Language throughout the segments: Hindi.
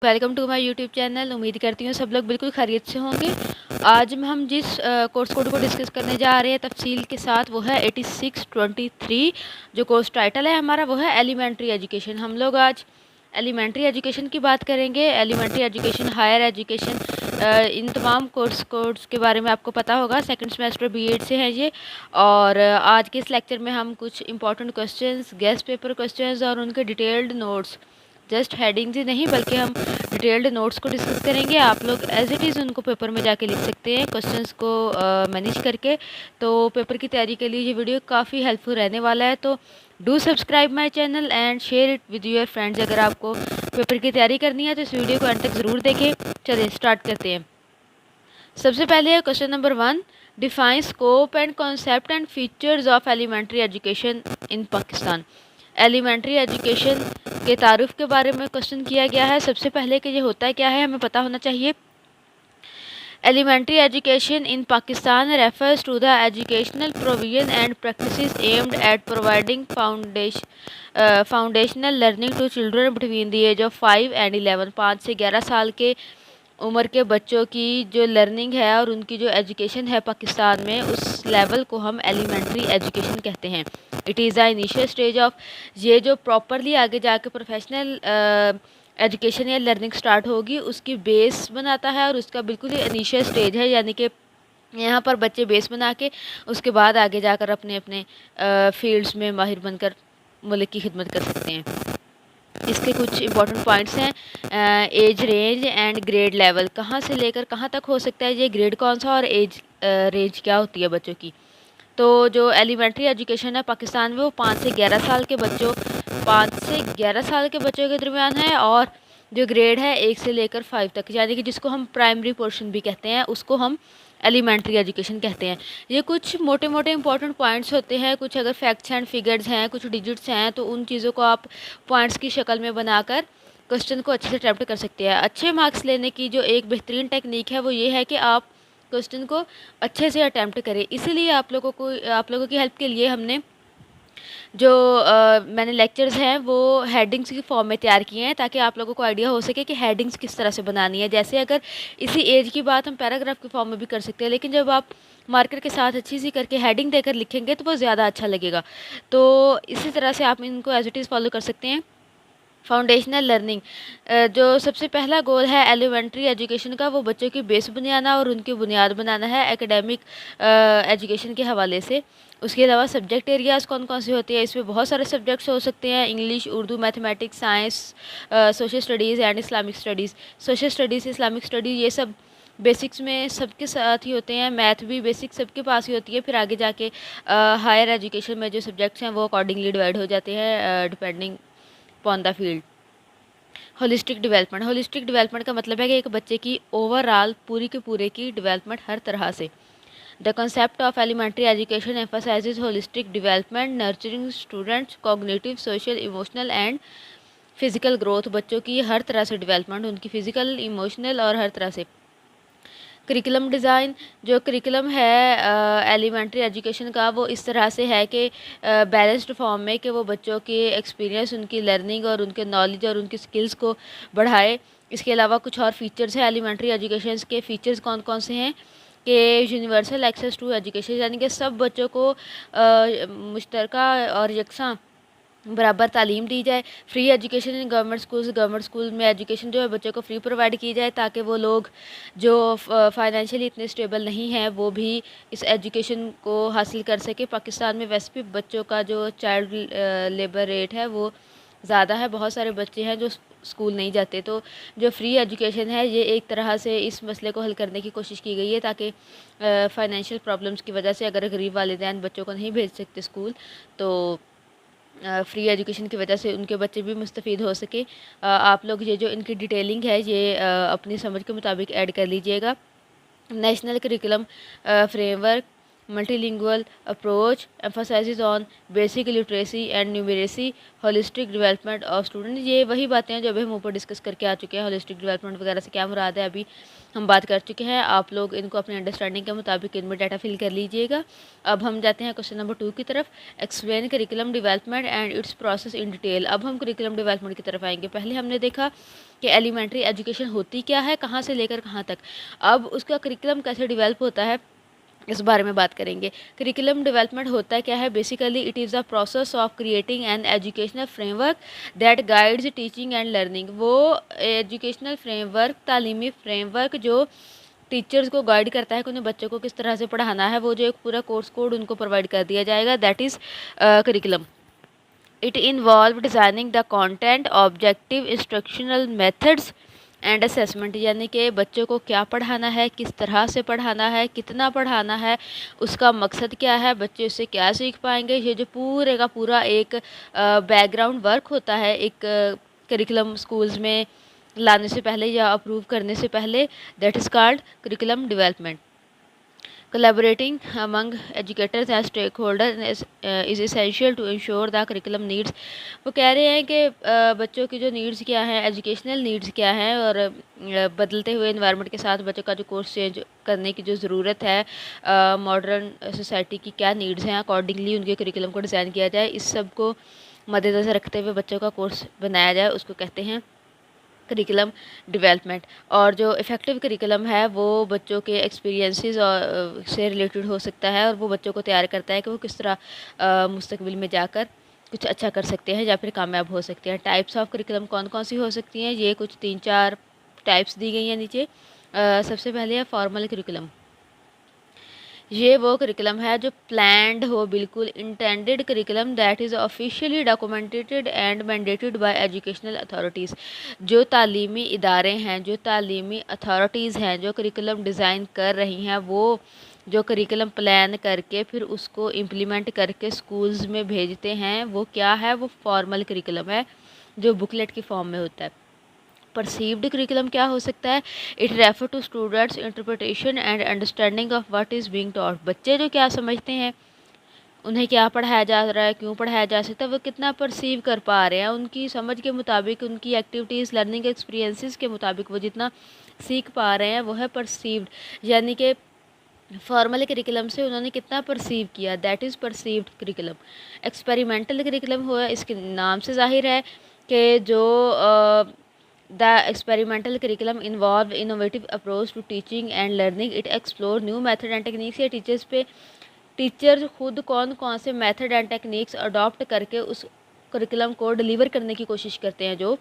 Welcome to my YouTube channel. उम्मीद करती हूँ सब लोग बिल्कुल खैरियत से होंगे। आज हम जिस कोर्स कोड को डिस्कस करने जा रहे हैं तफसील के साथ वो है 8623। जो कोर्स टाइटल है हमारा वो है एलिमेंट्री एजुकेशन। हम लोग आज एलिमेंट्री एजुकेशन की बात करेंगे। एलिमेंट्री एजुकेशन, हायर एजुकेशन, इन तमाम कोर्स के बारे में आपको पता होगा। सेकंड सेमेस्टर बीएड से है ये। और आज के इस लेक्चर में हम कुछ important questions, guest paper questions और उनके डिटेल्ड नोट्स, जस्ट हेडिंग्स ही नहीं बल्कि हम डिटेल्ड नोट्स को डिस्कस करेंगे। आप लोग एज इट इज़ उनको पेपर में जाके लिख सकते हैं क्वेश्चंस को मैनेज करके। तो पेपर की तैयारी के लिए ये वीडियो काफ़ी हेल्पफुल रहने वाला है। तो do subscribe my channel and share it with your friends. अगर आपको पेपर की तैयारी करनी है तो इस वीडियो को एंड तक ज़रूर देखें। चलिए स्टार्ट करते हैं। सबसे पहले है question number 1, define scope and concept and features of elementary education in Pakistan. Elementary education के तारुफ के बारे में क्वेश्चन किया गया है। सबसे पहले कि ये होता है क्या है हमें पता होना चाहिए। Elementary education in Pakistan refers to the educational provision and practices aimed at providing foundational learning to children between the age of 5 and 11। 5 से 11 साल के उम्र के बच्चों की जो लर्निंग है और उनकी जो एजुकेशन है पाकिस्तान में, उस लेवल को हम एलिमेंट्री एजुकेशन कहते हैं। It is the initial stage of, ये जो प्रॉपरली आगे जाके प्रोफेशनल एजुकेशन या लर्निंग स्टार्ट होगी उसकी बेस बनाता है और उसका बिल्कुल ही इनिशियल स्टेज है। यानी कि यहाँ पर बच्चे बेस बना के उसके बाद आगे जाकर अपने अपने फील्ड्स में माहिर बनकर मुल्क की खिदमत कर सकते हैं। इसके कुछ इंपॉर्टेंट पॉइंट्स हैं। Age range and grade level, कहाँ से लेकर कहाँ तक हो सकता है ये, ग्रेड कौन सा और एज रेंज क्या होती है बच्चों की। तो जो एलिमेंट्री एजुकेशन है पाकिस्तान में वो 5 से 11 साल के बच्चों 5 से 11 साल के बच्चों के दरमियान है। और जो ग्रेड है 1 से लेकर 5 तक, यानी कि जिसको हम प्राइमरी पोर्शन भी कहते हैं, उसको हम एलिमेंट्री एजुकेशन कहते हैं। ये कुछ मोटे मोटे इंपॉर्टेंट पॉइंट्स होते हैं। कुछ अगर फैक्ट्स एंड फिगर्स हैं, कुछ डिजिट्स हैं, तो उन चीज़ों को आप पॉइंट्स की शक्ल में बनाकर क्वेश्चन को अच्छे से अटेम्प्ट कर सकते हैं। अच्छे मार्क्स लेने की जो एक बेहतरीन टेक्निक है वो ये है कि आप क्वेश्चन को अच्छे से अटेम्प्ट करें। इसीलिए आप लोगों की हेल्प के लिए हमने जो मैंने लेक्चर्स हैं वो हेडिंग्स की फॉर्म में तैयार किए हैं, ताकि आप लोगों को आइडिया हो सके कि हेडिंग्स किस तरह से बनानी है। जैसे अगर इसी एज की बात हम पैराग्राफ की फॉर्म में भी कर सकते हैं, लेकिन जब आप मार्कर के साथ अच्छी सी करके हेडिंग देकर लिखेंगे तो वो ज़्यादा अच्छा लगेगा। तो इसी तरह से आप इनको एज इट इज़ फॉलो कर सकते हैं। फाउंडेशनल लर्निंग, जो सबसे पहला गोल है एलिमेंट्री एजुकेशन का, वो बच्चों की बेस बनाना और उनकी बुनियाद बनाना है एकेडमिक एजुकेशन के हवाले से। उसके अलावा सब्जेक्ट एरियाज़ कौन कौन से होते हैं, इसमें बहुत सारे सब्जेक्ट्स हो सकते हैं। English, Urdu, mathematics, science, social studies and Islamic studies. Social studies, Islamic studies, ये सब बेसिक्स में सबके साथ ही होते हैं। मैथ भी बेसिक सबके पास ही होती है। फिर आगे जाके हायर एजुकेशन में जो सब्जेक्ट्स हैं वो अकॉर्डिंगली डिवाइड हो जाते हैं depending upon the field. Holistic development, holistic development का मतलब है कि एक बच्चे की ओवरऑल पूरी के पूरे की डेवलपमेंट हर तरह से। The concept of elementary education emphasises holistic development, nurturing students cognitive, social, emotional and physical growth. बच्चों की हर तरह से डेवलपमेंट, उनकी फिजिकल, इमोशनल और हर तरह से। करिकुलम डिज़ाइन, जो करिकुलम है एलिमेंट्री एजुकेशन का वो इस तरह से है कि बैलेंस्ड फॉर्म में, कि वो बच्चों के एक्सपीरियंस, उनकी लर्निंग और उनके नॉलेज और उनकी स्किल्स को बढ़ाए। इसके अलावा कुछ और फीचर्स हैं एलिमेंट्री एजुकेशन के। फीचर्स कौन कौन से हैं कि यूनिवर्सल एक्सेस टू एजुकेशन, यानी कि सब बच्चों को मुश्तरका और यकसा बराबर तालीम दी जाए। Free education in government school में एजुकेशन जो है बच्चों को फ्री प्रोवाइड की जाए, ताकि वो लोग जो फाइनेंशियली इतने स्टेबल नहीं हैं वो भी इस एजुकेशन को हासिल कर सके। पाकिस्तान में वैसे भी बच्चों का जो चाइल्ड लेबर रेट है वो ज़्यादा है। बहुत सारे बच्चे हैं जो स्कूल नहीं जाते। तो जो फ्री एजुकेशन है ये एक तरह से इस मसले को हल करने की कोशिश की गई है, ताकि फाइनेंशियल प्रॉब्लम्स की वजह से अगर गरीब वालिदैन बच्चों को नहीं भेज सकते स्कूल, तो फ्री एजुकेशन की वजह से उनके बच्चे भी मुस्तफ़ीद हो सके। आप लोग ये जो इनकी डिटेलिंग है ये अपनी समझ के मुताबिक ऐड कर लीजिएगा। National curriculum framework, multilingual approach emphasizes on basic literacy and numeracy, holistic development of student। ये वही बातें हैं जो अभी हम ऊपर डिस्कस करके आ चुके हैं। होलिस्टिक डेवलपमेंट वगैरह से क्या मुराद है अभी हम बात कर चुके हैं। आप लोग इनको अपनी अंडरस्टैंडिंग के मुताबिक इनमें डाटा फिल कर लीजिएगा। अब हम जाते हैं क्वेश्चन नंबर 2 की तरफ। Explain curriculum development and it's process in detail. अब हम करिकुलम डेवलपमेंट की तरफ आएंगे। पहले हमने देखा कि एलिमेंट्री एजुकेशन होती क्या है, कहाँ से लेकर कहाँ तक। अब उसका करिकुलम कैसे डेवलप होता है इस बारे में बात करेंगे। करिकुलम डेवलपमेंट होता क्या है? Basically it is the process of creating an educational framework that guides teaching and learning. वो एजुकेशनल फ्रेमवर्क, तालीमी फ्रेमवर्क जो टीचर्स को गाइड करता है कि उन्हें बच्चों को किस तरह से पढ़ाना है, वो जो एक पूरा कोर्स कोड उनको प्रोवाइड कर दिया जाएगा, that is curriculum. It involve designing the content, objective, instructional methods and assessment. यानी कि बच्चों को क्या पढ़ाना है, किस तरह से पढ़ाना है, कितना पढ़ाना है, उसका मकसद क्या है, बच्चे उससे क्या सीख पाएंगे। ये जो पूरे का पूरा एक बैकग्राउंड वर्क होता है एक करिकुलम स्कूल्स में लाने से पहले या अप्रूव करने से पहले, that is called curriculum development. Collaborating among educators and stakeholders is essential to ensure the curriculum needs। वो कह रहे हैं कि बच्चों की जो नीड्स क्या हैं, एजुकेशनल नीड्स क्या हैं, और बदलते हुए इन्वायरमेंट के साथ बच्चों का जो कोर्स चेंज करने की जो ज़रूरत है, मॉडर्न सोसाइटी की क्या नीड्स हैं, अकॉर्डिंगली उनके करिकुलम को डिज़ाइन किया जाए। इस सब को मद्देनज़र रखते हुए बच्चों का कोर्स बनाया जाए, उसको कहते हैं करिकुलम डेवलपमेंट। और जो इफ़ेक्टिव करिकुलम है वो बच्चों के एक्सपीरियंसेस और से रिलेटेड हो सकता है, और वो बच्चों को तैयार करता है कि वो किस तरह मुस्तकबिल में जाकर कुछ अच्छा कर सकते हैं या फिर कामयाब हो सकते हैं। टाइप्स ऑफ करिकुलम कौन कौन सी हो सकती हैं, ये कुछ 3-4 टाइप्स दी गई हैं नीचे। सबसे पहले है फॉर्मल करिकुलम। ये वो करिकुलम है जो प्लान्ड हो, बिल्कुल intended curriculum that is officially documented and mandated bye educational authorities. जो तालीमी इदारे हैं, जो तालीमी अथॉरिटीज़ हैं, जो करिकुलम डिज़ाइन कर रही हैं, वो जो करिकुलम प्लान करके फिर उसको इम्प्लीमेंट करके स्कूल्स में भेजते हैं, वो क्या है? वो फॉर्मल करिकुलम है जो बुकलेट की फॉर्म में होता है। परसीव्ड करिकुलम क्या हो सकता है? It refer to students interpretation and understanding of what is being taught. बच्चे जो क्या समझते हैं, उन्हें क्या पढ़ाया जा रहा है, क्यों पढ़ाया जा सकता है, वो कितना परसीव कर पा रहे हैं, उनकी समझ के मुताबिक, उनकी एक्टिविटीज़, लर्निंग एक्सपीरियंसेस के मुताबिक वो जितना सीख पा रहे हैं वो है परसीव्ड। यानी कि फॉर्मल करिकुलम से उन्होंने कितना परसीव किया, that is perceived curriculum. Experimental curriculum हुआ, इसके नाम से जाहिर है कि जो The experimental curriculum involve innovative approach to teaching and learning. It explore new method and techniques। या टीचर्स पे टीचर्स खुद कौन कौन से मेथड एंड टेक्निक्स अडॉप्ट करके उस करिकुलम को डिलीवर करने की कोशिश करते हैं, जो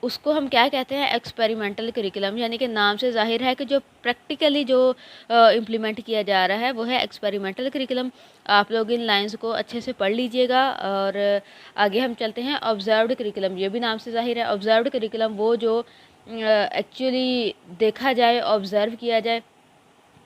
उसको हम क्या कहते हैं? Experimental curriculum. यानी कि नाम से जाहिर है कि जो प्रैक्टिकली जो इम्प्लीमेंट किया जा रहा है वो है एक्सपेरिमेंटल करिकुलम। आप लोग इन लाइंस को अच्छे से पढ़ लीजिएगा। और आगे हम चलते हैं ऑब्जर्व्ड करिकुलम। ये भी नाम से जाहिर है। ऑब्जर्व्ड करिकुलम वो जो एक्चुअली देखा जाए, ऑब्ज़र्व किया जाए,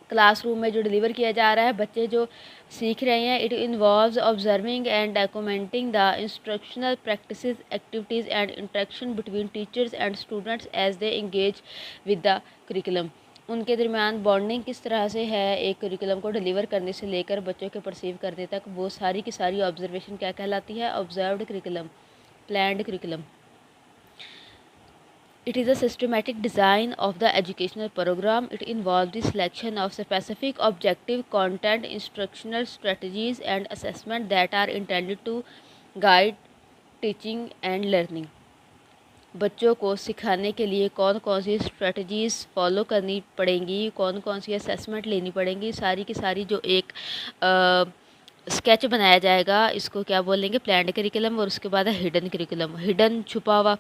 क्लासरूम में जो डिलीवर किया जा रहा है, बच्चे जो सीख रहे हैं। It involves observing and documenting the instructional practices, activities and interaction between teachers and students as they engage with the curriculum. उनके दरमियान बॉन्डिंग किस तरह से है एक करिकुलम को डिलीवर करने से लेकर बच्चों के परसीव करने तक, वो सारी की सारी ऑब्जर्वेशन क्या कहलाती है? Observed curriculum, planned curriculum. It is a systematic design of the educational program. It involves the selection of specific objective content, instructional strategies and assessment that are intended to guide teaching and learning। बच्चों को सिखाने के लिए कौन कौन सी स्ट्रेटजीज़ फॉलो करनी पड़ेंगी, कौन कौन सी असेसमेंट लेनी पड़ेंगी, सारी की सारी जो एक स्केच बनाया जाएगा, इसको क्या बोलेंगे? Planned curriculum. और उसके बाद है हिडन करिकुलम, हिडन, छुपा हुआ।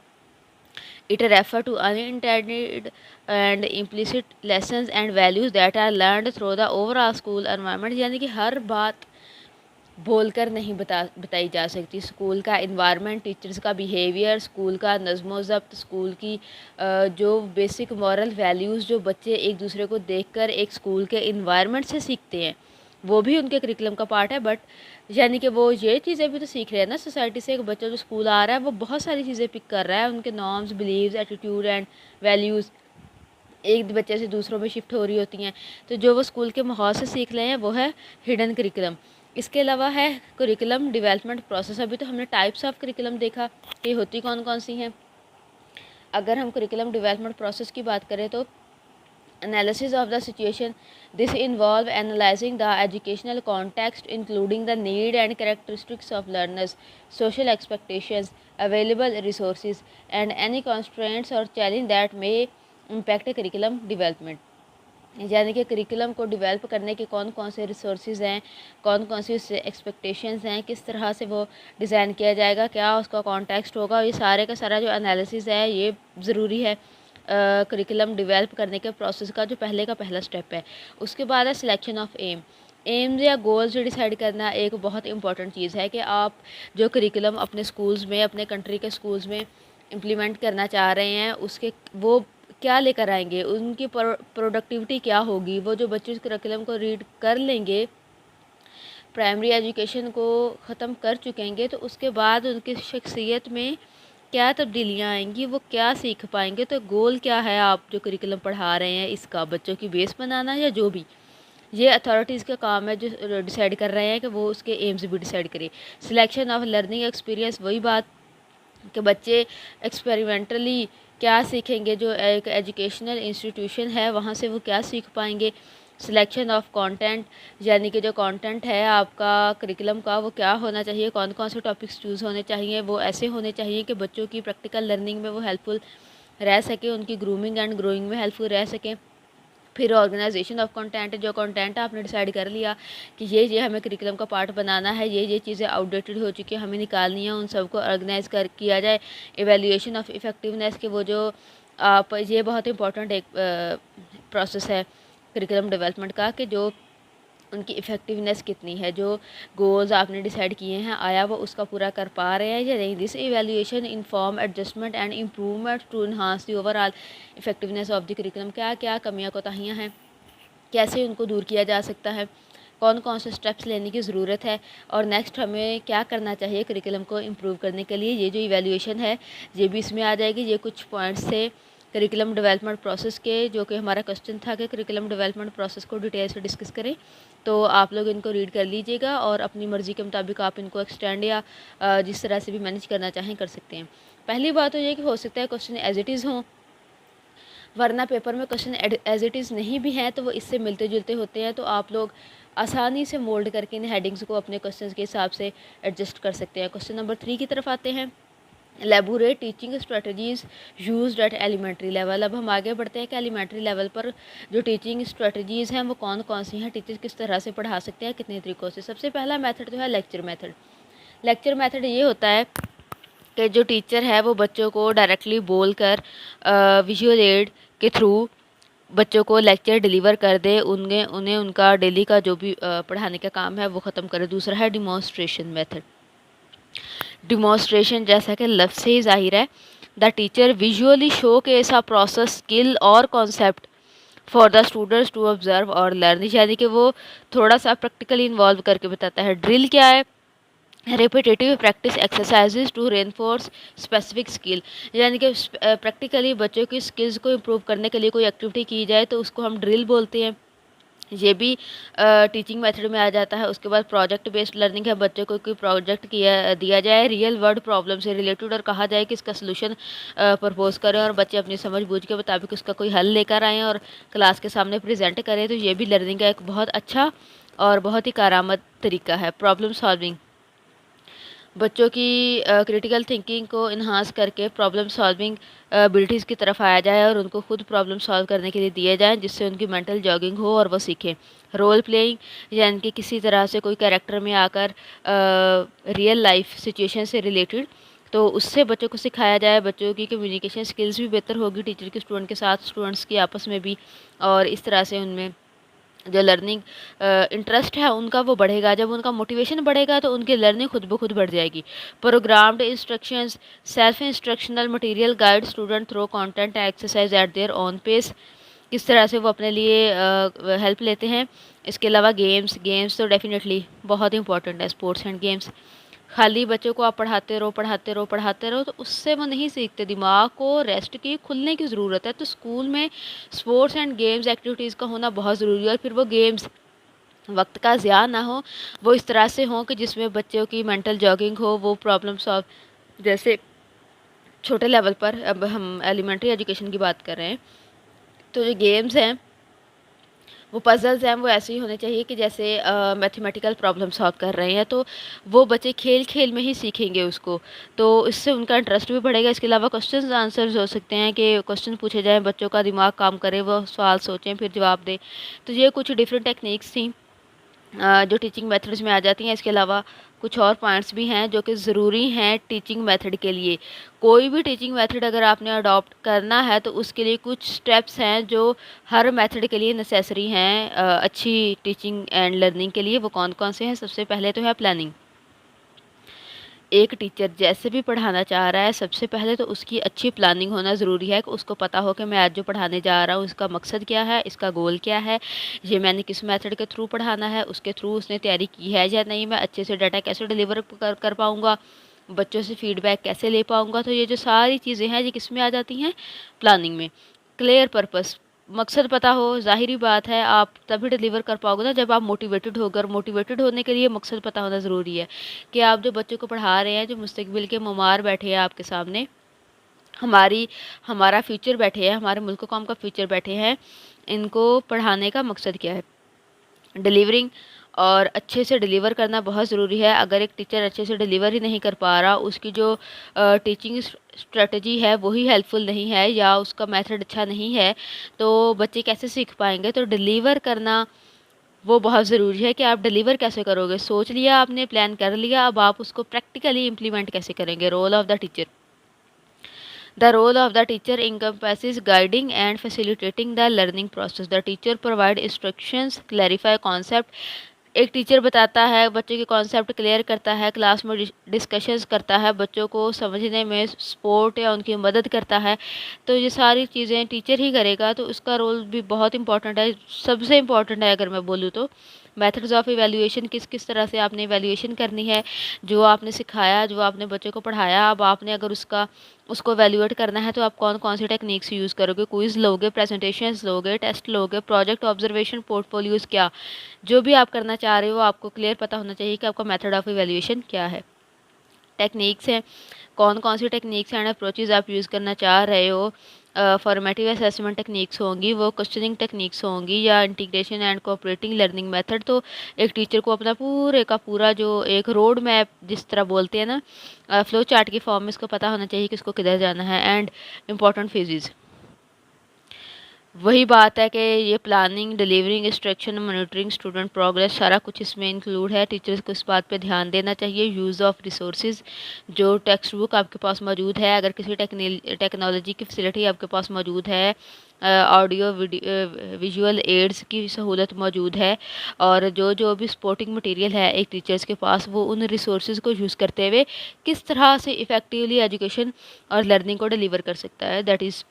It refer to unintended and implicit lessons and values that are learned through the overall school environment। यानी कि हर बात बोलकर नहीं बताई जा सकती। स्कूल का इन्वायरमेंट, टीचर्स का बिहेवियर, स्कूल का नज़्म ज़ब्त, स्कूल की जो बेसिक मॉरल वैल्यूज़ जो बच्चे एक दूसरे को देखकर एक स्कूल के इन्वायरमेंट से सीखते हैं, वो भी उनके करिकुलम का पार्ट है। बट यानी कि वो ये चीज़ें भी तो सीख रहे हैं ना सोसाइटी से। एक बच्चा जो स्कूल आ रहा है वो बहुत सारी चीज़ें पिक कर रहा है, उनके norms, beliefs, attitude and values, एक बच्चे से दूसरों में शिफ्ट हो रही होती हैं, तो जो वो स्कूल के माहौल से सीख रहे हैं वो है हिडन करिकुलम। इसके अलावा है करिकुलम डेवलपमेंट प्रोसेस। अभी तो हमने टाइप्स ऑफ करिकुलम देखा कि होती कौन कौन सी हैं। अगर हम करिकुलम डेवलपमेंट प्रोसेस की बात करें तो analysis of the situation. This involve analyzing the educational context, including the need and characteristics of learners, social expectations, available resources, and any constraints or challenge that may impact curriculum development. यानी कि करिकुलम को डेवलप करने के कौन कौन से रिसोर्सेज हैं, कौन कौन सी उससे एक्सपेक्टेशंस हैं, किस तरह से वो डिज़ाइन किया जाएगा, क्या उसका कॉन्टेक्स्ट होगा, ये सारे का सारा जो एनालिसिस है ये ज़रूरी है करिकुलम डेवलप करने के प्रोसेस का जो पहला स्टेप है। उसके बाद है सिलेक्शन ऑफ एम्स या गोल्स डिसाइड करना एक बहुत इंपॉर्टेंट चीज़ है कि आप जो करिकुलम अपने स्कूल्स में, अपने कंट्री के स्कूल्स में इम्प्लीमेंट करना चाह रहे हैं उसके वो क्या लेकर आएंगे, उनकी प्रोडक्टिविटी क्या होगी। वो जो बच्चे उस करिकुलम को रीड कर लेंगे, प्राइमरी एजुकेशन को ख़त्म कर चुकेंगे, तो उसके बाद उनकी शख्सियत में क्या तब्दीलियाँ आएंगी, वो क्या सीख पाएंगे। तो गोल क्या है आप जो करिकुलम पढ़ा रहे हैं इसका, बच्चों की बेस बनाना या जो भी, ये अथॉरिटीज़ का काम है जो डिसाइड कर रहे हैं कि वो उसके एम्स भी डिसाइड करें। सिलेक्शन ऑफ लर्निंग एक्सपीरियंस, वही बात कि बच्चे एक्सपेरिमेंटली क्या सीखेंगे, जो एक एजुकेशनल इंस्टीट्यूशन है वहाँ से वो क्या सीख पाएंगे। सिलेक्शन ऑफ कंटेंट, यानी कि जो कंटेंट है आपका करिकुलम का वो क्या होना चाहिए, कौन कौन से टॉपिक्स चूज़ होने चाहिए, वो ऐसे होने चाहिए कि बच्चों की प्रैक्टिकल लर्निंग में वो हेल्पफुल रह सके, उनकी ग्रूमिंग एंड ग्रोइंग में हेल्पफुल रह सकें। फिर ऑर्गेनाइजेशन ऑफ कंटेंट, जो कंटेंट आपने डिसाइड कर लिया कि ये हमें करिकुलम का पार्ट बनाना है, ये चीज़ें आउटडेटेड हो चुकी हैं हमें निकालनी है, उन सबको ऑर्गेनाइज कर किया जाए। एवेल्यूएशन ऑफ इफ़ेक्टिवनेस के वो जो आप, ये बहुत इंपॉर्टेंट एक प्रोसेस है करिकुलम डेवलपमेंट का कि जो उनकी इफ़ेक्टिवनेस कितनी है, जो गोल्स आपने डिसाइड किए हैं आया वो उसका पूरा कर पा रहे हैं या नहीं। This evaluation inform adjustment and improvement to enhance the overall effectiveness of the curriculum. क्या क्या कमियाँ कोताहियाँ हैं, कैसे उनको दूर किया जा सकता है, कौन कौन से स्टेप्स लेने की ज़रूरत है, और नेक्स्ट हमें क्या करना चाहिए करिकुलम को इम्प्रूव करने के लिए। ये जो इवैल्यूएशन है ये भी इसमें आ जाएगी। ये कुछ पॉइंट्स थे करिकुलम डेवलपमेंट प्रोसेस के, जो कि हमारा क्वेश्चन था कि करिकुलम डेवलपमेंट प्रोसेस को डिटेल से डिस्कस करें। तो आप लोग इनको रीड कर लीजिएगा और अपनी मर्ज़ी के मुताबिक आप इनको एक्सटेंड या जिस तरह से भी मैनेज करना चाहें कर सकते हैं। पहली बात तो ये कि हो सकता है क्वेश्चन एज इट इज़ हों, वरना पेपर में क्वेश्चन एज इट इज़ नहीं भी हैं तो वो इससे मिलते जुलते होते हैं, तो आप लोग आसानी से मोल्ड करके इन हेडिंग्स को अपने क्वेश्चन के हिसाब से एडजस्ट कर सकते हैं। क्वेश्चन नंबर 3 की तरफ आते हैं। Elaborate teaching strategies used at elementary level. अब हम आगे बढ़ते हैं कि एलिमेंट्री लेवल पर जो टीचिंग स्ट्रेटजीज़ हैं वो कौन कौन सी हैं, टीचर किस तरह से पढ़ा सकते हैं, कितने तरीक़ों से। सबसे पहला मेथड जो है लेक्चर मेथड। लेक्चर मेथड ये होता है कि जो टीचर है वो बच्चों को डायरेक्टली बोल कर विजुअल एड के थ्रू बच्चों को लेक्चर डिलीवर कर दे, उन्हें उनका डेली का जो भी पढ़ाने का काम है वो ख़त्म करे। दूसरा है डिमॉन्स्ट्रेशन मेथड। डिमॉन्स्ट्रेशन जैसा कि लफ्ज़ से ही जाहिर है, the teacher visually showcase a process, skill और concept for the students to observe और लर्न, यानी कि वो थोड़ा सा प्रैक्टिकली इन्वॉल्व करके बताता है। ड्रिल क्या है, repetitive practice exercises to reinforce specific skill, यानी कि प्रैक्टिकली बच्चों की स्किल्स को इम्प्रूव करने के लिए कोई एक्टिविटी की जाए तो उसको हम ड्रिल बोलते हैं। ये भी टीचिंग मेथड में आ जाता है। उसके बाद प्रोजेक्ट बेस्ड लर्निंग है, बच्चों को कोई प्रोजेक्ट दिया जाए रियल वर्ल्ड प्रॉब्लम से रिलेटेड और कहा जाए कि इसका सलूशन प्रपोज करें और बच्चे अपनी समझ बूझ के मुताबिक उसका कोई हल लेकर आएँ और क्लास के सामने प्रेजेंट करें। तो ये भी लर्निंग का एक बहुत अच्छा और बहुत ही कारआमद तरीका है। प्रॉब्लम सॉल्विंग, बच्चों की क्रिटिकल थिंकिंग को इन्हांस करके प्रॉब्लम सॉल्विंग एबिलिटीज़ की तरफ आया जाए और उनको खुद प्रॉब्लम सॉल्व करने के लिए दिए जाएँ जिससे उनकी मेंटल जॉगिंग हो और वो सीखें। रोल प्लेइंग, यानी कि किसी तरह से कोई कैरेक्टर में आकर रियल लाइफ सिचुएशन से रिलेटेड तो उससे बच्चों को सिखाया जाए। बच्चों की कम्युनिकेशन स्किल्स भी बेहतर होगी टीचर के स्टूडेंट के साथ, स्टूडेंट्स की आपस में भी, और इस तरह से उनमें जो लर्निंग इंटरेस्ट है उनका वो बढ़ेगा। जब उनका मोटिवेशन बढ़ेगा तो उनकी लर्निंग खुद ब खुद बढ़ जाएगी। Programmed instructions, self instructional material guide student through content exercise at their own pace, किस तरह से वो अपने लिए हेल्प लेते हैं। इसके अलावा गेम्स तो डेफिनेटली बहुत इंपॉर्टेंट है, स्पोर्ट्स एंड गेम्स। खाली बच्चों को आप पढ़ाते रहो पढ़ाते रहो पढ़ाते रहो तो उससे वो नहीं सीखते। दिमाग को रेस्ट की खुलने की ज़रूरत है। तो स्कूल में स्पोर्ट्स एंड गेम्स एक्टिविटीज़ का होना बहुत ज़रूरी है, और फिर वो गेम्स वक्त का ज़िया ना हो, वो इस तरह से हों कि जिसमें बच्चों की मेंटल जॉगिंग हो, वो प्रॉब्लम सॉल्व। जैसे छोटे लेवल पर, अब हम एलिमेंट्री एजुकेशन की बात कर रहे हैं, तो जो गेम्स हैं वो पज़ल्स हैं, वो ऐसे ही होने चाहिए कि जैसे मैथमेटिकल प्रॉब्लम सॉल्व कर रहे हैं, तो वो बच्चे खेल खेल में ही सीखेंगे उसको, तो इससे उनका इंटरेस्ट भी बढ़ेगा। इसके अलावा क्वेश्चंस आंसर्स हो सकते हैं कि क्वेश्चन पूछे जाएँ, बच्चों का दिमाग काम करे, वो सवाल सोचें फिर जवाब दें। तो ये कुछ डिफरेंट टेक्निक्स थी जो टीचिंग मेथड्स में आ जाती हैं। इसके अलावा कुछ और पॉइंट्स भी हैं जो कि ज़रूरी हैं टीचिंग मेथड के लिए। कोई भी टीचिंग मेथड अगर आपने अडॉप्ट करना है तो उसके लिए कुछ स्टेप्स हैं जो हर मेथड के लिए नेसेसरी हैं अच्छी टीचिंग एंड लर्निंग के लिए। वो कौन-कौन से हैं? सबसे पहले तो है प्लानिंग। एक टीचर जैसे भी पढ़ाना चाह रहा है, सबसे पहले तो उसकी अच्छी प्लानिंग होना ज़रूरी है कि उसको पता हो कि मैं आज जो पढ़ाने जा रहा हूँ इसका मकसद क्या है, इसका गोल क्या है, ये मैंने किस मेथड के थ्रू पढ़ाना है, उसके थ्रू उसने तैयारी की है या नहीं, मैं अच्छे से डाटा कैसे डिलीवर कर पाऊँगा, बच्चों से फीडबैक कैसे ले पाऊँगा। तो ये जो सारी चीज़ें हैं ये किस में आ जाती हैं? प्लानिंग में। क्लियर पर्पस, मकसद पता हो, ज़ाहिरी बात है आप तभी डिलीवर कर पाओगे ना जब आप मोटिवेटेड होकर। मोटिवेटेड होने के लिए मकसद पता होना ज़रूरी है कि आप जो बच्चों को पढ़ा रहे हैं, जो मुस्तकबिल के ममार बैठे हैं आपके सामने, हमारा फ्यूचर बैठे हैं, हमारे मुल्क कौम का फ्यूचर बैठे हैं, इनको पढ़ाने का मकसद क्या है। डिलीवरिंग और अच्छे से डिलीवर करना बहुत ज़रूरी है। अगर एक टीचर अच्छे से डिलीवर ही नहीं कर पा रहा, उसकी जो टीचिंग स्ट्रेटजी है वही हेल्पफुल नहीं है या उसका मेथड अच्छा नहीं है, तो बच्चे कैसे सीख पाएंगे। तो डिलीवर करना वो बहुत ज़रूरी है कि आप डिलीवर कैसे करोगे। सोच लिया आपने, प्लान कर लिया, अब आप उसको प्रैक्टिकली इम्प्लीमेंट कैसे करेंगे। Role of the teacher, the role of the teacher encompasses guiding and facilitating the learning process. The teacher provide instructions, clarify concept। एक टीचर बताता है, बच्चे के कॉन्सेप्ट क्लियर करता है, क्लास में डिस्कशंस करता है, बच्चों को समझने में सपोर्ट या उनकी मदद करता है। तो ये सारी चीज़ें टीचर ही करेगा, तो उसका रोल भी बहुत इंपॉर्टेंट है, सबसे इम्पॉर्टेंट है अगर मैं बोलूँ तो। मेथड्स ऑफ इवैल्यूएशन, किस किस तरह से आपने इवैल्यूएशन करनी है, जो आपने सिखाया, जो आपने बच्चे को पढ़ाया, अब आपने अगर उसको इवैल्यूएट करना है तो आप कौन कौन सी टेक्निक्स यूज़ करोगे। क्विज़ लोगे, प्रेजेंटेशंस लोगे, टेस्ट लोगे, प्रोजेक्ट ऑब्जर्वेशन, पोर्टफोलियोज़, क्या जो भी आप करना चाह रहे हो आपको क्लियर पता होना चाहिए कि आपका मेथड ऑफ इवैल्यूएशन क्या है। टेक्निक्स हैं, कौन कौन सी टेक्निक्स एंड अप्रोचेज़ आप यूज़ करना चाह रहे हो। फॉर्मेटिव असेसमेंट टेक्निक्स होंगी, वो क्वेश्चनिंग टेक्निक्स होंगी, या integration and cooperating learning method. तो एक टीचर को अपना पूरे का पूरा जो एक रोड मैप जिस तरह बोलते हैं ना, फ्लो चार्ट की फॉर्म में इसको पता होना चाहिए कि इसको किधर जाना है। एंड इम्पॉर्टेंट फेजेस, वही बात है कि ये planning, delivering, instruction, monitoring, student progress, सारा कुछ इसमें इंक्लूड है। टीचर्स को इस बात पे ध्यान देना चाहिए। यूज़ ऑफ रिसोर्सेज, जो टेक्स्ट बुक आपके पास मौजूद है, अगर किसी टेक्नोलॉजी की फैसिलिटी आपके पास मौजूद है, ऑडियो वीडियो विजुअल एड्स की सहूलत मौजूद है, और जो जो भी सपोर्टिंग मटेरियल है एक टीचर्स के पास, वो उन रिसोर्सेज को यूज़ करते हुए किस तरह से इफ़ेक्टिवली एजुकेशन और लर्निंग को डिलीवर कर सकता है, that is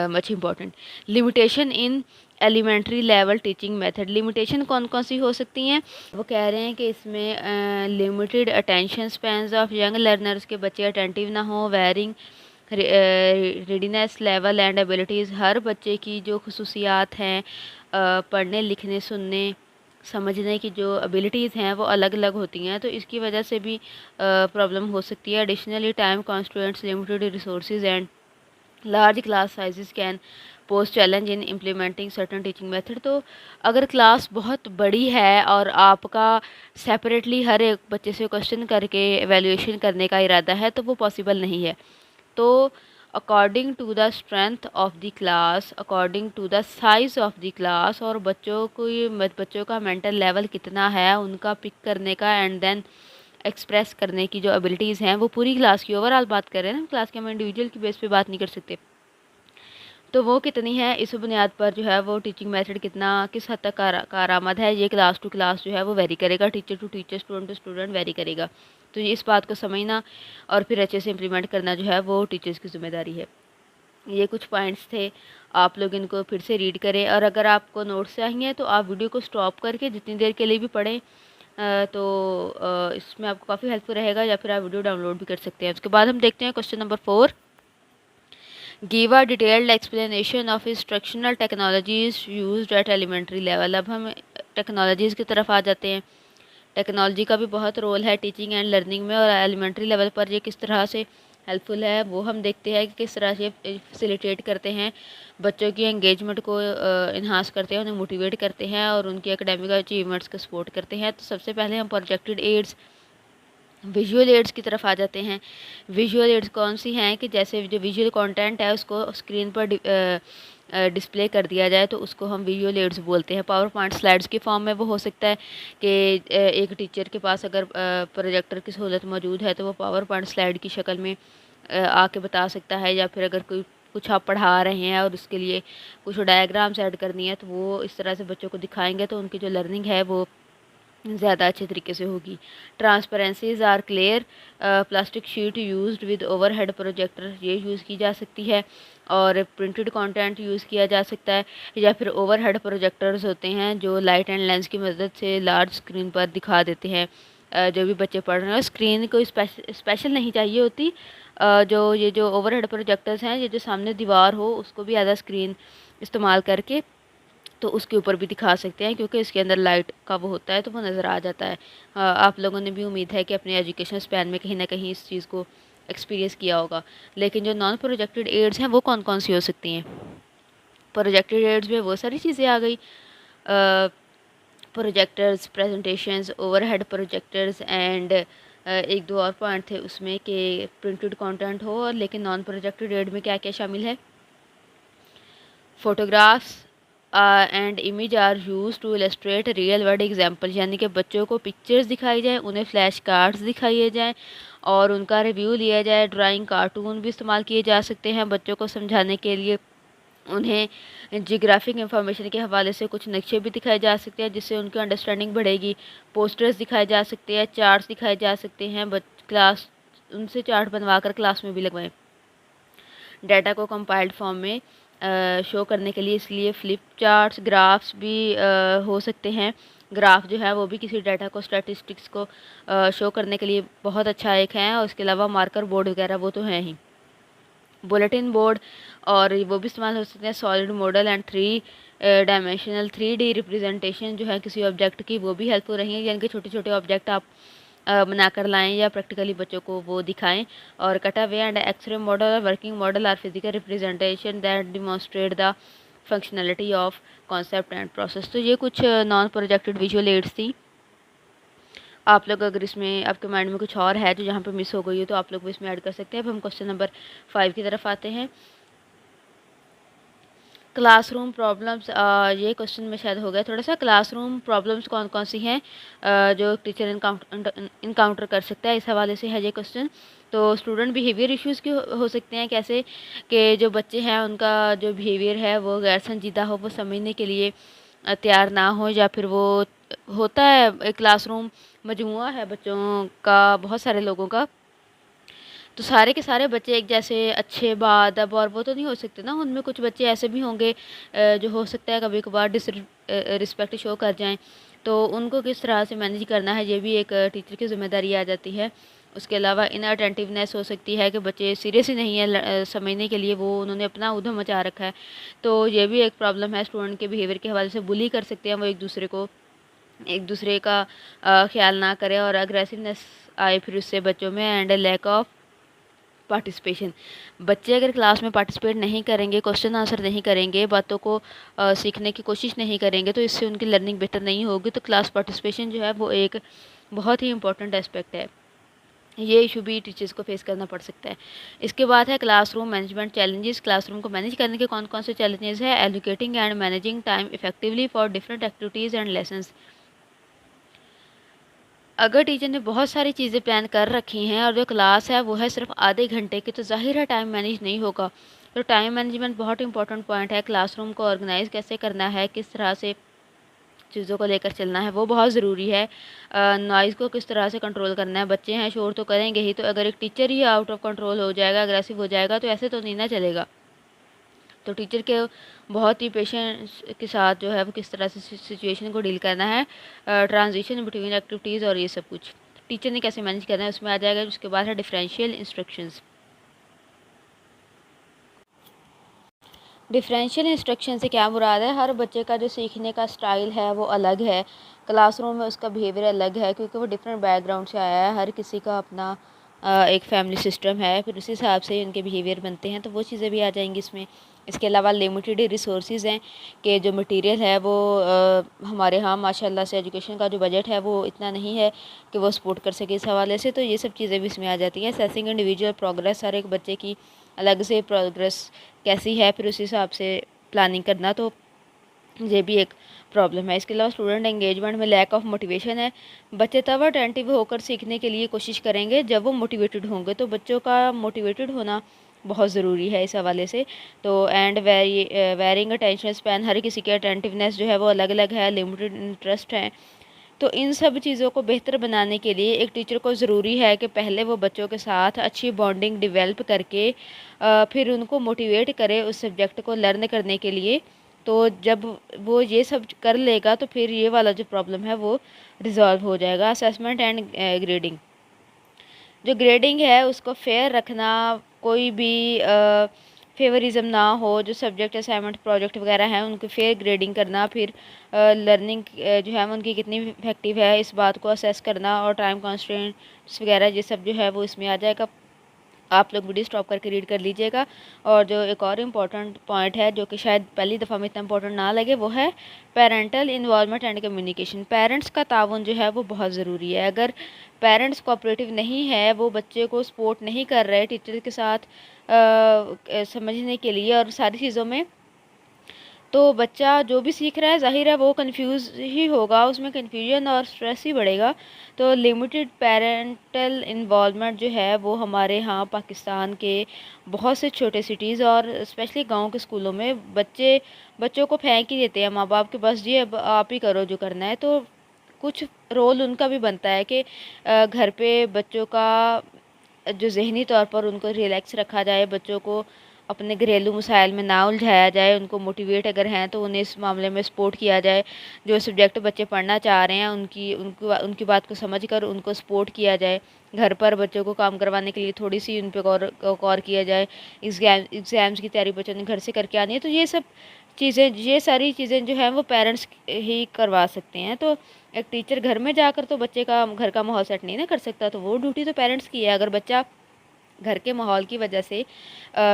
much important. Limitation in elementary level teaching method, limitation कौन कौन सी हो सकती हैं? वो कह रहे हैं कि इसमें limited attention spans of young learners, के बच्चे अटेंटिव ना हो, वेरिंग रीडीनेस लेवल एंड एबिलिटीज़, हर बच्चे की जो खसूसियात हैं पढ़ने लिखने सुनने समझने की जो एबिलिटीज़ हैं वो अलग अलग होती हैं, तो इसकी वजह से भी प्रॉब्लम हो सकती है। Additionally time constraints, limited resources and large class sizes can pose challenge in implementing certain teaching method. तो अगर क्लास बहुत बड़ी है और आपका सेपरेटली हर एक बच्चे से क्वेश्चन करके एवेल्यूएशन करने का इरादा है, तो वो पॉसिबल नहीं है। तो according to the strength of the class, according to the size of the class, और बच्चों का मेंटल लेवल कितना है, उनका पिक करने का एंड देन एक्सप्रेस करने की जो एबिलिटीज़ हैं, वो पूरी क्लास की ओवरऑल बात कर रहे हैं ना, क्लास के हम इंडिविजुअल की बेस पे बात नहीं कर सकते। तो वो कितनी है, इस बुनियाद पर जो है वो टीचिंग मेथड कितना किस हद तक कारआमद है, ये क्लास टू क्लास जो है वो वेरी करेगा, teacher to teacher, student to student vary करेगा। तो ये इस बात को समझना और फिर अच्छे से इम्प्लीमेंट करना जो है वो टीचर्स की ज़िम्मेदारी है। ये कुछ पॉइंट्स थे, आप लोग इनको फिर से रीड करें, और अगर आपको नोट्स चाहिए तो आप वीडियो को स्टॉप करके जितनी देर के लिए भी पढ़ें, इसमें आपको काफ़ी हेल्पफुल रहेगा, या फिर आप वीडियो डाउनलोड भी कर सकते हैं। उसके बाद हम देखते हैं question number 4। Give a detailed explanation of instructional technologies used at elementary level. अब हम टेक्नोलॉजीज़ की तरफ आ जाते हैं। टेक्नोलॉजी का भी बहुत रोल है टीचिंग एंड लर्निंग में, और एलिमेंट्री लेवल पर ये किस तरह से हेल्पफुल है वो हम देखते हैं कि किस तरह से फैसिलिटेट करते हैं, बच्चों की एंगेजमेंट को इन्हांस करते हैं, उन्हें मोटिवेट करते हैं और उनकी एकेडमिक अचीवमेंट्स को सपोर्ट करते हैं। तो सबसे पहले हम प्रोजेक्टेड एड्स, विजुअल एड्स की तरफ आ जाते हैं। विजुअल एड्स कौन सी हैं कि जैसे जो विजुअल कंटेंट है उसको स्क्रीन पर डिस्प्ले कर दिया जाए तो उसको हम विजुअल एड्स बोलते हैं। पावर पॉइंट स्लाइड्स की फॉर्म में वो हो सकता है कि एक टीचर के पास अगर प्रोजेक्टर की सहूलत मौजूद है तो वो पावर पॉइंट स्लाइड की शक्ल में आके बता सकता है, या फिर अगर कोई कुछ आप पढ़ा रहे हैं और उसके लिए कुछ डायग्राम्स ऐड करनी है तो वो इस तरह से बच्चों को दिखाएंगे तो उनकी जो लर्निंग है वो ज़्यादा अच्छे तरीके से होगी। Transparencies are clear. Plastic sheet used with overhead projector ये यूज़ की जा सकती है, और प्रिंटेड कंटेंट यूज़ किया जा सकता है, या फिर ओवरहेड प्रोजेक्टर्स होते हैं जो लाइट एंड लेंस की मदद से लार्ज स्क्रीन पर दिखा देते हैं। जो भी बच्चे पढ़ रहे हैं स्क्रीन कोई स्पेशल नहीं चाहिए होती। जो ओवरहेड प्रोजेक्टर्स हैं, ये जो सामने दीवार हो उसको भी आधा स्क्रीन इस्तेमाल करके तो उसके ऊपर भी दिखा सकते हैं, क्योंकि इसके अंदर लाइट का वो होता है तो वो नज़र आ जाता है। आप लोगों ने भी उम्मीद है कि अपने एजुकेशन स्पैन में कहीं ना कहीं इस चीज़ को एक्सपीरियंस किया होगा। लेकिन जो नॉन प्रोजेक्टेड एड्स हैं वो कौन कौन सी हो सकती हैं? प्रोजेक्टेड एड्स में वो सारी चीज़ें आ गई, projectors, presentations, overhead projectors and एक दो और पॉइंट थे उसमें कि प्रिंटेड कंटेंट हो। और लेकिन नॉन प्रोजेक्टेड एड में क्या क्या शामिल है? Photographs and image are use to illustrate real world example, यानी कि बच्चों को पिक्चर्स दिखाई जाए, उन्हें फ्लैश कार्ड्स दिखाए जाएँ और उनका रिव्यू लिया जाए। ड्राइंग, कार्टून भी इस्तेमाल किए जा सकते हैं बच्चों को समझाने के लिए। उन्हें जियोग्राफिक इंफॉर्मेशन के हवाले से कुछ नक्शे भी दिखाए जा सकते हैं जिससे उनकी अंडरस्टैंडिंग बढ़ेगी। पोस्टर्स दिखाए जा सकते हैं, चार्ट्स दिखाए जा सकते हैं, क्लास उनसे चार्ट बनवा कर क्लास में भी लगवाएं। डाटा को कंपाइल्ड फॉर्म में शो करने के लिए इसलिए फ्लिप चार्ट्स, ग्राफ्स भी हो सकते हैं। ग्राफ जो है वो भी किसी डाटा को, स्टैटिस्टिक्स को शो करने के लिए बहुत अच्छा एक है। और उसके अलावा मार्कर बोर्ड वगैरह वो तो हैं ही। बुलेटिन बोर्ड और वो भी इस्तेमाल हो सकते हैं। Solid model and 3 dimensional 3D representation जो है किसी ऑब्जेक्ट की, वो भी हेल्पफुल रहेंगे, यानी कि छोटे छोटे ऑब्जेक्ट आप बनाकर लाएं या प्रैक्टिकली बच्चों को वो दिखाएं। और कटावे एंड एक्सरे मॉडल और working model are physical representation that demonstrate the functionality of concept and process. तो ये कुछ नॉन प्रोजेक्टेड विजुअल एड्स थी। आप लोग अगर इसमें आपके माइंड में कुछ और है जो जहाँ पे मिस हो गई हो तो आप लोग भी इसमें ऐड कर सकते हैं। अब हम क्वेश्चन नंबर 5 की तरफ आते हैं। क्लासरूम प्रॉब्लम्स, ये क्वेश्चन में शायद हो गया थोड़ा सा। क्लासरूम प्रॉब्लम्स कौन कौन सी हैं जो टीचर इनकाउंटर कर सकता है, इस हवाले से है ये क्वेश्चन। तो स्टूडेंट बिहेवियर इश्यूज़ के हो सकते हैं, कैसे कि जो बच्चे हैं उनका जो बिहेवियर है वो गैर संजीदा हो, वो समझने के लिए तैयार ना हो, या फिर वो होता है एक क्लासरूम मजमुआ है बच्चों का, बहुत सारे लोगों का, तो सारे के सारे बच्चे एक जैसे अच्छे बाअदब और वो तो नहीं हो सकते ना। उनमें कुछ बच्चे ऐसे भी होंगे जो हो सकता है कभी कभार रिस्पेक्ट शो कर जाएं, तो उनको किस तरह से मैनेज करना है ये भी एक टीचर की जिम्मेदारी आ जाती है। उसके अलावा इनअटेंटिवनेस हो सकती है कि बच्चे सीरियस ही नहीं है समझने के लिए, वो उन्होंने अपना उधम मचा रखा है, तो ये भी एक प्रॉब्लम है। स्टूडेंट के बिहेवियर के हवाले से बुली कर सकते हैं, वो एक दूसरे का ख्याल ना करें और अग्रेसिवनेस आए फिर उससे बच्चों में। एंड लैक ऑफ पार्टिसिपेशन, बच्चे अगर क्लास में पार्टिसिपेट नहीं करेंगे, क्वेश्चन आंसर नहीं करेंगे, बातों को सीखने की कोशिश नहीं करेंगे, तो इससे उनकी लर्निंग बेहतर नहीं होगी। तो क्लास पार्टिसिपेशन जो है वो एक बहुत ही इंपॉर्टेंट एस्पेक्ट है। ये इशू भी टीचर्स को फेस करना पड़ सकता है। इसके बाद है क्लासरूम मैनेजमेंट चैलेंजेस। क्लासरूम को मैनेज करने के कौन कौन से चैलेंजेस है? Allocating and managing time effectively for different activities and lessons. अगर टीचर ने बहुत सारी चीज़ें प्लान कर रखी हैं और जो क्लास है वो है सिर्फ आधे घंटे की, तो ज़ाहिर है टाइम मैनेज नहीं होगा। तो टाइम मैनेजमेंट बहुत इंपॉर्टेंट पॉइंट है। क्लासरूम को ऑर्गेनाइज कैसे करना है, किस तरह से चीज़ों को लेकर चलना है, वो बहुत ज़रूरी है। नॉइज़ को किस तरह से कंट्रोल करना है, बच्चे हैं शोर तो करेंगे ही, तो अगर एक teacher he out of control हो जाएगा, अग्रेसिव हो जाएगा, तो ऐसे तो नहीं ना चलेगा। तो टीचर के बहुत ही पेशेंस के साथ जो है वो किस तरह से सिचुएशन को डील करना है, ट्रांजिशन बिटवीन एक्टिविटीज़ और ये सब कुछ टीचर ने कैसे मैनेज करना है उसमें आ जाएगा। उसके बाद है डिफरेंशियल इंस्ट्रक्शंस। डिफरेंशियल इंस्ट्रक्शन से क्या मुराद है, हर बच्चे का जो सीखने का स्टाइल है वो अलग है, क्लासरूम में उसका बिहेवियर अलग है क्योंकि वो डिफरेंट बैकग्राउंड से आया है। हर किसी का अपना एक फैमिली सिस्टम है, फिर उस हिसाब से उनके बिहेवियर बनते हैं, तो वो चीज़ें भी आ जाएंगी इसमें। इसके अलावा लिमिटेड रिसोर्सेज हैं कि जो मटेरियल है वो हमारे यहाँ माशाल्लाह से एजुकेशन का जो बजट है वो इतना नहीं है कि वो सपोर्ट कर सके इस हवाले से, तो ये सब चीज़ें भी इसमें आ जाती हैं। असेसिंग इंडिविजुअल प्रोग्रेस, हर एक बच्चे की अलग से प्रोग्रेस कैसी है, फिर उस हिसाब से प्लानिंग करना, तो ये भी एक प्रॉब्लम है। इसके अलावा स्टूडेंट एंगेजमेंट में लैक ऑफ मोटिवेशन है। बच्चे तब अटेंटिव होकर सीखने के लिए कोशिश करेंगे जब वो मोटिवेटेड होंगे, तो बच्चों का मोटिवेटेड होना बहुत ज़रूरी है इस हवाले से। तो एंड वेरिंग अटेंशन स्पैन, हर किसी की अटेंटिवनेस जो है वो अलग अलग है, लिमिटेड इंटरेस्ट है। तो इन सब चीज़ों को बेहतर बनाने के लिए एक टीचर को ज़रूरी है कि पहले वो बच्चों के साथ अच्छी बॉन्डिंग डेवलप करके फिर उनको मोटिवेट करे उस सब्जेक्ट को लर्न करने के लिए। तो जब वो ये सब कर लेगा तो फिर ये वाला जो प्रॉब्लम है वो रिजॉल्व हो जाएगा। असेसमेंट एंड ग्रेडिंग, जो ग्रेडिंग है उसको फेयर रखना, कोई भी फेवरिज्म ना हो, जो सब्जेक्ट असाइनमेंट प्रोजेक्ट वगैरह हैं उनकी फेयर ग्रेडिंग करना, फिर लर्निंग जो है उनकी कितनी इफेक्टिव है इस बात को असेस करना, और टाइम कॉन्स्टेंट्स वगैरह ये सब जो है वो इसमें आ जाएगा। आप लोग वीडियो स्टॉप करके रीड कर लीजिएगा। और जो एक और इम्पॉर्टेंट पॉइंट है जो कि शायद पहली दफ़ा में इतना इम्पोर्टेंट ना लगे, वो है parental involvement and communication. Parents का ताउन जो है वो बहुत ज़रूरी है। अगर पेरेंट्स कोऑपरेटिव नहीं है, वो बच्चे को सपोर्ट नहीं कर रहे टीचर के साथ समझने के लिए और सारी चीज़ों में, तो बच्चा जो भी सीख रहा है ज़ाहिर है वो कंफ्यूज ही होगा, उसमें कन्फ्यूजन और स्ट्रेस ही बढ़ेगा। तो लिमिटेड पेरेंटल इन्वॉल्वमेंट जो है वो हमारे यहाँ पाकिस्तान के बहुत से छोटे सिटीज़ और स्पेशली गांव के स्कूलों में बच्चों को फेंक ही देते हैं माँ बाप के पास, जी अब आप ही करो जो करना है। तो कुछ रोल उनका भी बनता है कि घर पे बच्चों का जो ज़हनी तौर पर उनको रिलैक्स रखा जाए, बच्चों को अपने घरेलू मसाइल में ना उलझाया जाए, उनको मोटिवेट अगर हैं तो उन्हें इस मामले में सपोर्ट किया जाए। जो सब्जेक्ट बच्चे पढ़ना चाह रहे हैं उनकी बात को समझ कर उनको सपोर्ट किया जाए। घर पर बच्चों को काम करवाने के लिए थोड़ी सी उन पर गौर किया जाए। एग्ज़ाम्स की तैयारी बच्चों ने घर से करके आनी है, तो ये सारी चीज़ें जो हैं वो पेरेंट्स ही करवा सकते हैं। तो एक टीचर घर में जाकर तो बच्चे का घर का माहौल सेट नहीं ना कर सकता, तो वो ड्यूटी तो पेरेंट्स की है। अगर बच्चा घर के माहौल की वजह से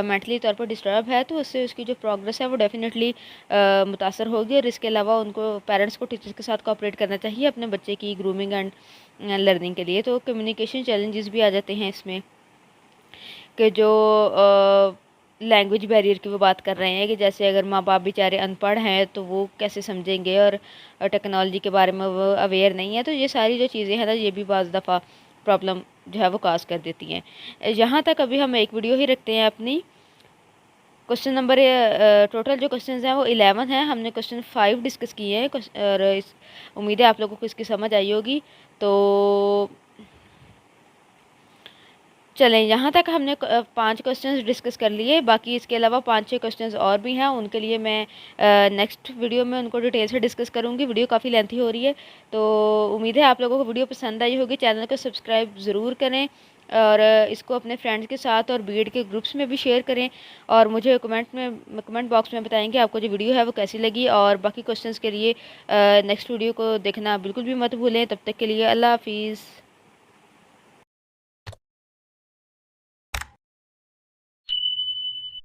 मेंटली तौर पर डिस्टर्ब है, तो उससे उसकी जो प्रोग्रेस है वो डेफिनेटली मुतासर होगी। और इसके अलावा उनको पेरेंट्स को टीचर्स के साथ कोऑपरेट करना चाहिए अपने बच्चे की ग्रूमिंग एंड लर्निंग के लिए। तो कम्युनिकेशन चैलेंजेस भी आ जाते हैं इसमें, कि जो लैंग्वेज बैरियर की वो बात कर रहे हैं कि जैसे अगर माँ बाप बेचारे अनपढ़ हैं तो वो कैसे समझेंगे, और टेक्नोलॉजी के बारे में वो अवेयर नहीं है। तो ये सारी जो चीज़ें हैं ना, ये भी बाज़ दफ़ा प्रॉब्लम जो है वो काज कर देती हैं। यहाँ तक अभी हम एक वीडियो ही रखते हैं अपनी। क्वेश्चन नंबर टोटल जो क्वेश्चंस हैं वो 11 हैं, हमने क्वेश्चन 5 डिस्कस किए हैं और उम्मीद है आप लोगों को इसकी समझ आई होगी। तो चलें, यहाँ तक हमने 5 क्वेश्चंस डिस्कस कर लिए, बाकी इसके अलावा 5-6 क्वेश्चंस और भी हैं, उनके लिए मैं नेक्स्ट वीडियो में उनको डिटेल से डिस्कस करूँगी। वीडियो काफ़ी लेंथी हो रही है, तो उम्मीद है आप लोगों को वीडियो पसंद आई होगी। चैनल को सब्सक्राइब ज़रूर करें और इसको अपने फ्रेंड्स के साथ और बीएड के ग्रुप्स में भी शेयर करें, और मुझे कमेंट बॉक्स में बताएं कि आपको जो वीडियो है वो कैसी लगी। और बाकी क्वेश्चंस के लिए नेक्स्ट वीडियो को देखना बिल्कुल भी मत भूलें। तब तक के लिए अल्लाह हाफिज़।